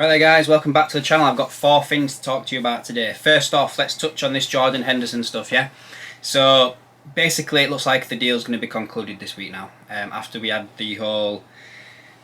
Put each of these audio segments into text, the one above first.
Right there guys, welcome back to the channel. I've got 4 things to talk to you about today. First off, let's touch on this Jordan Henderson stuff, yeah? So basically it looks like the deal's going to be concluded this week now. After we had the whole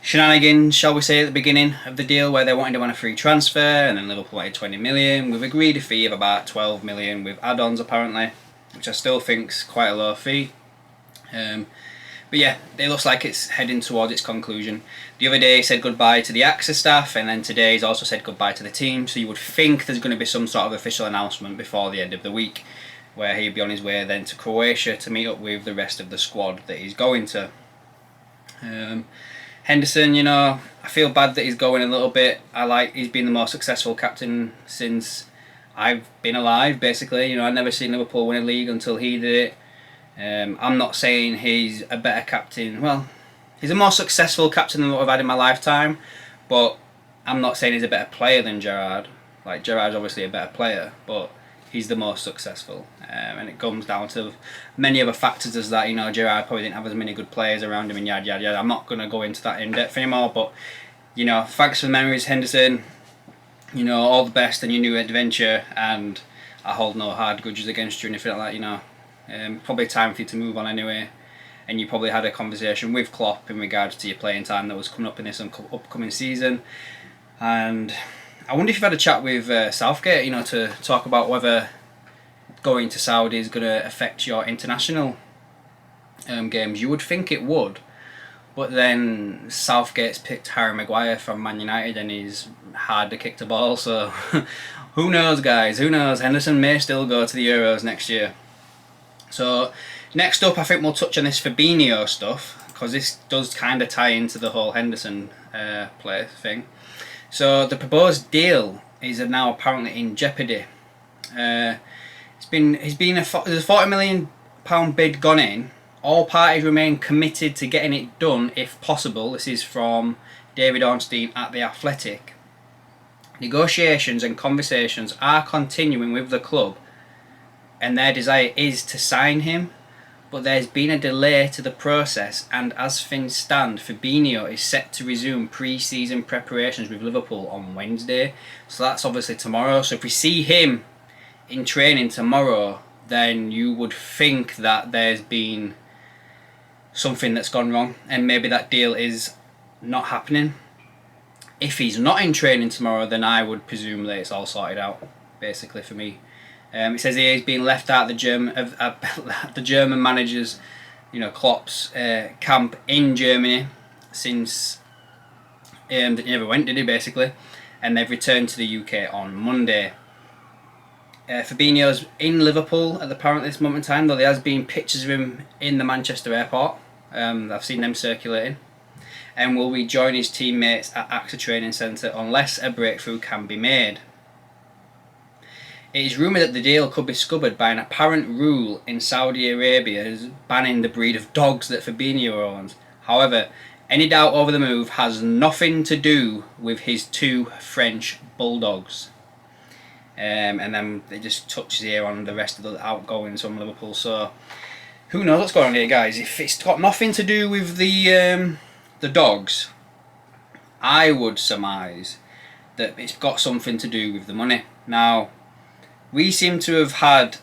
shenanigans, shall we say, at the beginning of the deal where they wanted him on a free transfer and then Liverpool wanted 20 million. We've agreed a fee of about 12 million with add-ons apparently, which I still think's quite a low fee. But yeah, it looks like it's heading towards its conclusion. The other day he said goodbye to the AXA staff, and then today he's also said goodbye to the team, so you would think there's going to be some sort of official announcement before the end of the week, where he'll be on his way then to Croatia to meet up with the rest of the squad that he's going to. Henderson, you know, I feel bad that he's going a little bit. He's been the most successful captain since I've been alive, basically. You know, I've never seen Liverpool win a league until he did it. I'm not saying he's a better captain. Well, he's a more successful captain than what I've had in my lifetime, but I'm not saying he's a better player than Gerrard. Like, Gerrard's obviously a better player, but he's the most successful. And it comes down to many other factors as that, you know, Gerrard probably didn't have as many good players around him and yada yada yada. I'm not going to go into that in depth anymore, but, you know, thanks for the memories, Henderson. You know, all the best in your new adventure, and I hold no hard grudges against you or anything like that, you know. Probably time for you to move on anyway, and you probably had a conversation with Klopp in regards to your playing time that was coming up in this upcoming season. And I wonder if you've had a chat with Southgate, you know, to talk about whether going to Saudi is going to affect your international games. You would think it would, but then Southgate's picked Harry Maguire from Man United and he's hard to kick the ball, so who knows guys, who knows. Henderson may still go to the Euros next year. So next up, I think we'll touch on this Fabinho stuff, because this does kind of tie into the whole Henderson play thing. So the proposed deal is now apparently in jeopardy. There's a £40 million bid gone in. All parties remain committed to getting it done if possible. This is from David Ornstein at The Athletic. Negotiations and conversations are continuing with the club, and their desire is to sign him, but there's been a delay to the process, and as things stand, Fabinho is set to resume pre-season preparations with Liverpool on Wednesday, so that's obviously tomorrow. So if we see him in training tomorrow, then you would think that there's been something that's gone wrong, and maybe that deal is not happening. If he's not in training tomorrow, then I would presume that it's all sorted out, basically, for me. It says here he's been left out of the German manager's, you know, Klopp's camp in Germany since he never went, did he, basically? And they've returned to the UK on Monday. Fabinho's in Liverpool at the apparently this moment in time, though there has been pictures of him in the Manchester airport. I've seen them circulating. And will rejoin his teammates at AXA Training Centre unless a breakthrough can be made. It is rumoured that the deal could be scuppered by an apparent rule in Saudi Arabia banning the breed of dogs that Fabinho owns. However, any doubt over the move has nothing to do with his 2 French bulldogs. And then it just touches here on the rest of the outgoings from Liverpool. So who knows what's going on here, guys? If it's got nothing to do with the dogs, I would surmise that it's got something to do with the money. Now, we seem to have had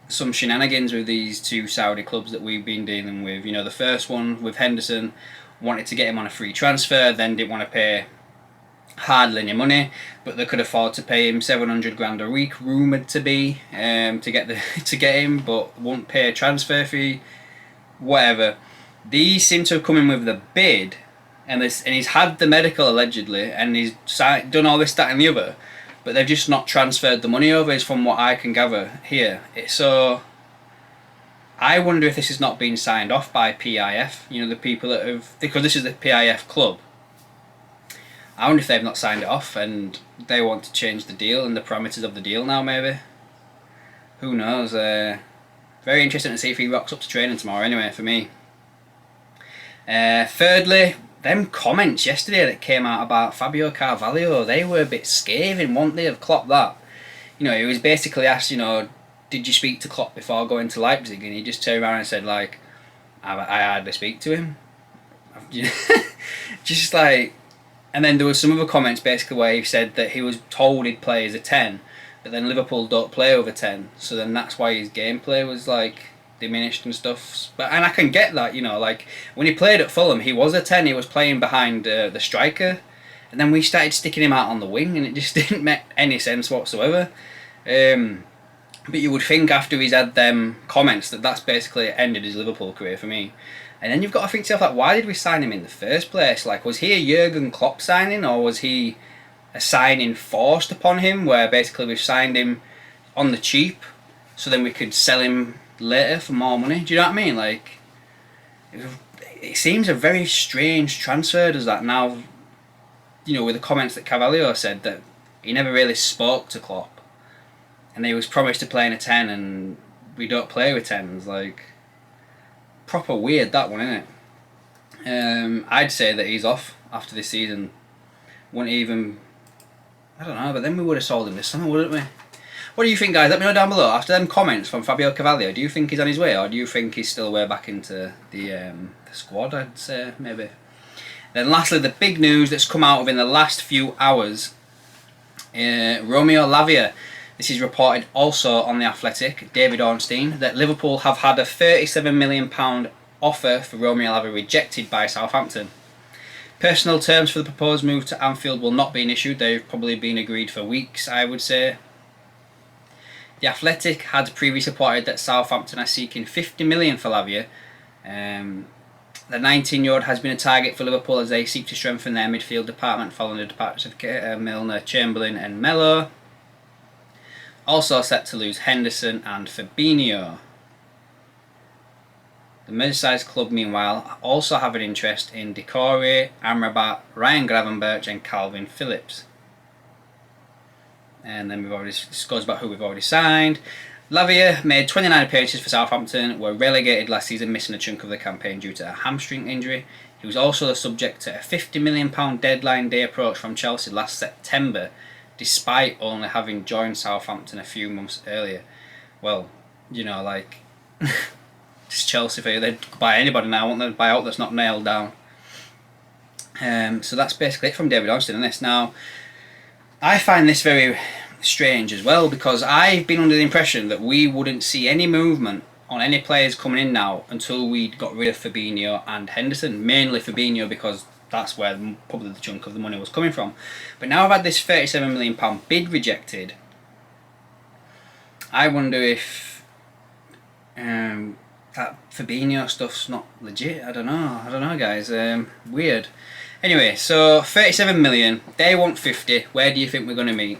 some shenanigans with these 2 Saudi clubs that we've been dealing with. You know, the first one with Henderson wanted to get him on a free transfer, then didn't want to pay hardly any money, but they could afford to pay him 700 grand a week, rumoured to be, to get him, but won't pay a transfer fee, whatever. These seem to have come in with the bid, and he's had the medical allegedly, and he's done all this, that and the other, but they've just not transferred the money over, is from what I can gather here. So I wonder if this is not being signed off by PIF, you know, the people that have, because this is the PIF club. I wonder if they've not signed it off and they want to change the deal and the parameters of the deal now, maybe. Who knows? Very interesting to see if he rocks up to training tomorrow anyway, for me. Thirdly, them comments yesterday that came out about Fabio Carvalho, they were a bit scathing, weren't they, of Klopp that? You know, he was basically asked, you know, did you speak to Klopp before going to Leipzig? And he just turned around and said, like, I hardly speak to him. Just like, And then there was some other comments basically where he said that he was told he'd play as a 10, but then Liverpool don't play over 10, so then that's why his gameplay was like diminished and stuff. And I can get that, you know, like when he played at Fulham, he was a 10, he was playing behind the striker, and then we started sticking him out on the wing, and it just didn't make any sense whatsoever. But you would think after he's had them comments that that's basically ended his Liverpool career for me. And then you've got to think to yourself, like, why did we sign him in the first place? Like, was he a Jurgen Klopp signing, or was he a signing forced upon him, where basically we've signed him on the cheap so then we could sell him later for more money? Do you know what I mean? Like, it seems a very strange transfer, does that? Now, you know, with the comments that Carvalho said that he never really spoke to Klopp, and he was promised to play in a 10, and we don't play with 10s, like, proper weird that one, isn't it? I'd say that he's off after this season. Wouldn't even, I don't know, but then we would have sold him this summer, wouldn't we? What do you think, guys? Let me know down below. After them comments from Fabio Carvalho, do you think he's on his way, or do you think he's still way back into the squad? I'd say maybe. Then lastly, the big news that's come out within the last few hours. Romeo Lavia. This is reported also on The Athletic, David Ornstein, that Liverpool have had a £37 million offer for Romeo Lavia rejected by Southampton. Personal terms for the proposed move to Anfield will not be an issue. They've probably been agreed for weeks, I would say. The Athletic had previously reported that Southampton are seeking £50 million for Lavia. The 19-year-old has been a target for Liverpool as they seek to strengthen their midfield department following the departures of Milner, Chamberlain and Melo. Also set to lose Henderson and Fabinho. The Merseyside club, meanwhile, also have an interest in Decore, Amrabat, Ryan Gravenberch and Calvin Phillips. And then this goes about who we've already signed. Lavia made 29 appearances for Southampton, were relegated last season, missing a chunk of the campaign due to a hamstring injury. He was also the subject to a £50 million deadline day approach from Chelsea last September, despite only having joined Southampton a few months earlier. Well, you know, like, it's Chelsea for you. They'd buy anybody now, won't they? Buy out that's not nailed down. So that's basically it from David Ornstein on this. Now, I find this very strange as well, because I've been under the impression that we wouldn't see any movement on any players coming in now until we got rid of Fabinho and Henderson. Mainly Fabinho, because that's where probably the chunk of the money was coming from. But now I've had this £37 million bid rejected. I wonder if that Fabinho stuff's not legit. I don't know, guys. Weird. Anyway, so 37 million. They want 50. Where do you think we're going to meet?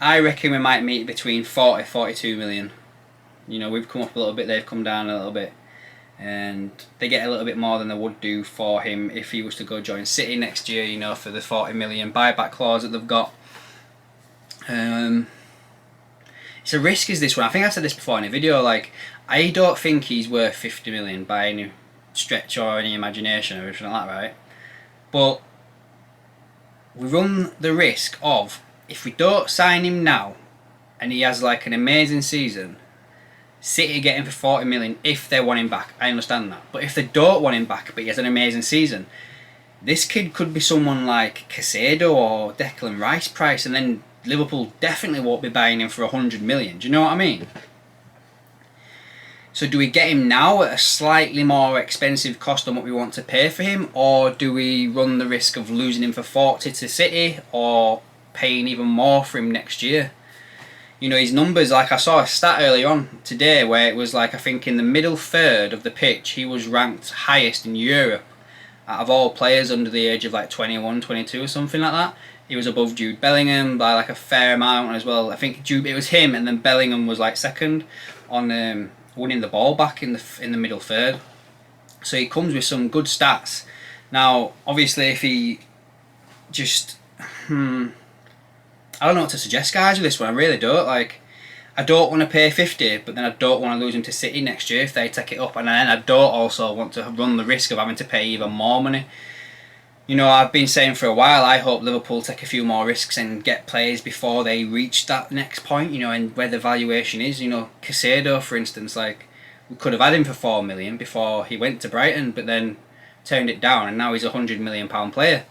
I reckon we might meet between 40 42 million. You know, we've come up a little bit, they've come down a little bit. And they get a little bit more than they would do for him if he was to go join City next year, you know, for the 40 million buyback clause that they've got. It's a risk, is this one. I think I said this before in a video, like, I don't think he's worth 50 million by any stretch or any imagination or anything like that, right? But we run the risk of, if we don't sign him now and he has like an amazing season, City get him for 40 million if they want him back. I understand that. But if they don't want him back but he has an amazing season, this kid could be someone like Caicedo or Declan Rice price, and then Liverpool definitely won't be buying him for 100 million. Do you know what I mean? So do we get him now at a slightly more expensive cost than what we want to pay for him, or do we run the risk of losing him for 40 to City, or paying even more for him next year? You know, his numbers, like I saw a stat earlier on today where it was like, I think in the middle third of the pitch he was ranked highest in Europe out of all players under the age of like 21, 22 or something like that. He was above Jude Bellingham by like a fair amount as well. I think it was him, and then Bellingham was like second on winning the ball back in the middle third. So he comes with some good stats. Now, obviously, if he just I don't know what to suggest, guys, with this one. I really don't. Like, I don't want to pay 50, but then I don't want to lose him to City next year if they take it up, and then I don't also want to run the risk of having to pay even more money. You know, I've been saying for a while, I hope Liverpool take a few more risks and get players before they reach that next point, you know, and where the valuation is. You know, Caicedo, for instance, like, we could have had him for 4 million before he went to Brighton, but then turned it down, and now he's a £100 million player.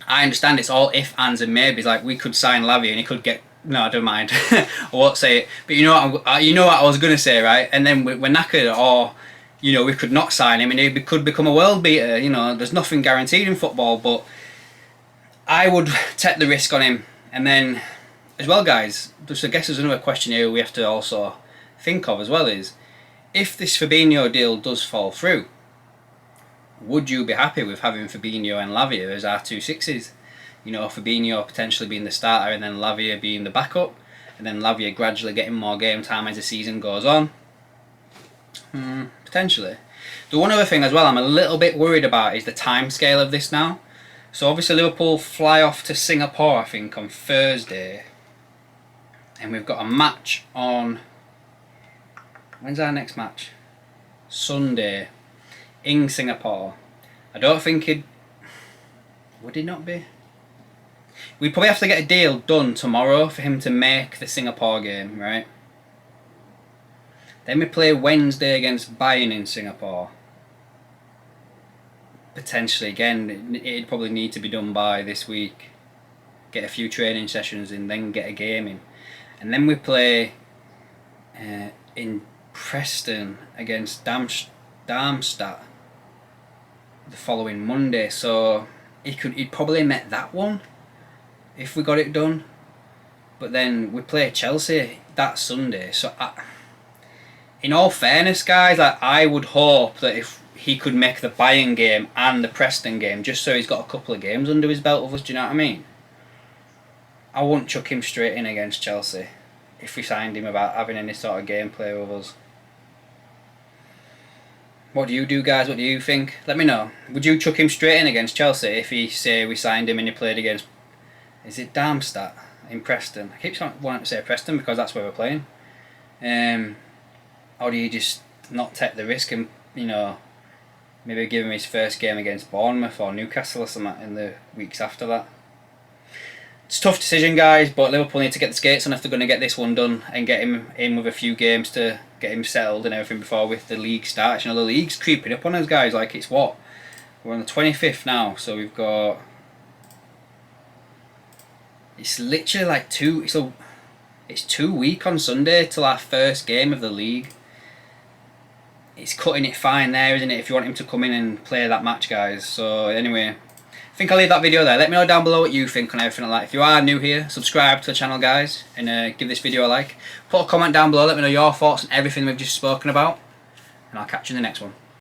I understand it's all if, ands and maybes. Like, we could sign Lavia and he could get... No, I don't mind. I won't say it. But you know what I was going to say, right? And then we're knackered, or, you know, we could not sign him and he could become a world beater. You know, there's nothing guaranteed in football, but I would take the risk on him. And then, as well, guys, just I guess there's another question here we have to also think of as well is, if this Fabinho deal does fall through, would you be happy with having Fabinho and Lavia as our 2 6s? You know, Fabinho potentially being the starter and then Lavia being the backup, and then Lavia gradually getting more game time as the season goes on. Potentially. The one other thing as well I'm a little bit worried about is the time scale of this now. So obviously Liverpool fly off to Singapore, I think, on Thursday, and we've got a match on... When's our next match? Sunday in Singapore. I don't think it... Would it not be? We'd probably have to get a deal done tomorrow for him to make the Singapore game, right? Then we play Wednesday against Bayern in Singapore. Potentially, again, it'd probably need to be done by this week. Get a few training sessions in, then get a game in. And then we play in Preston against Darmstadt the following Monday. So he'd probably met that one if we got it done. But then we play Chelsea that Sunday. So in all fairness, guys, I would hope that if he could make the Bayern game and the Preston game, just so he's got a couple of games under his belt with us, do you know what I mean? I wouldn't chuck him straight in against Chelsea if we signed him without having any sort of gameplay with us. What do you do, guys? What do you think? Let me know. Would you chuck him straight in against Chelsea if he, say, we signed him and he played against... Is it Darmstadt in Preston? I keep wanting to say Preston because that's where we're playing. Or do you just not take the risk and, you know, maybe give him his first game against Bournemouth or Newcastle or something in the weeks after that? It's a tough decision, guys, but Liverpool need to get the skates on if they're going to get this one done and get him in with a few games to get him settled and everything before with the league starts. You know, the league's creeping up on us, guys. Like, it's what? We're on the 25th now, so we've got... It's literally like it's 2 weeks on Sunday till our first game of the league. It's cutting it fine there, isn't it, if you want him to come in and play that match, guys. So anyway, I think I'll leave that video there. Let me know down below what you think on everything like that. If you are new here, subscribe to the channel, guys, and give this video a like. Put a comment down below, let me know your thoughts on everything we've just spoken about, and I'll catch you in the next one.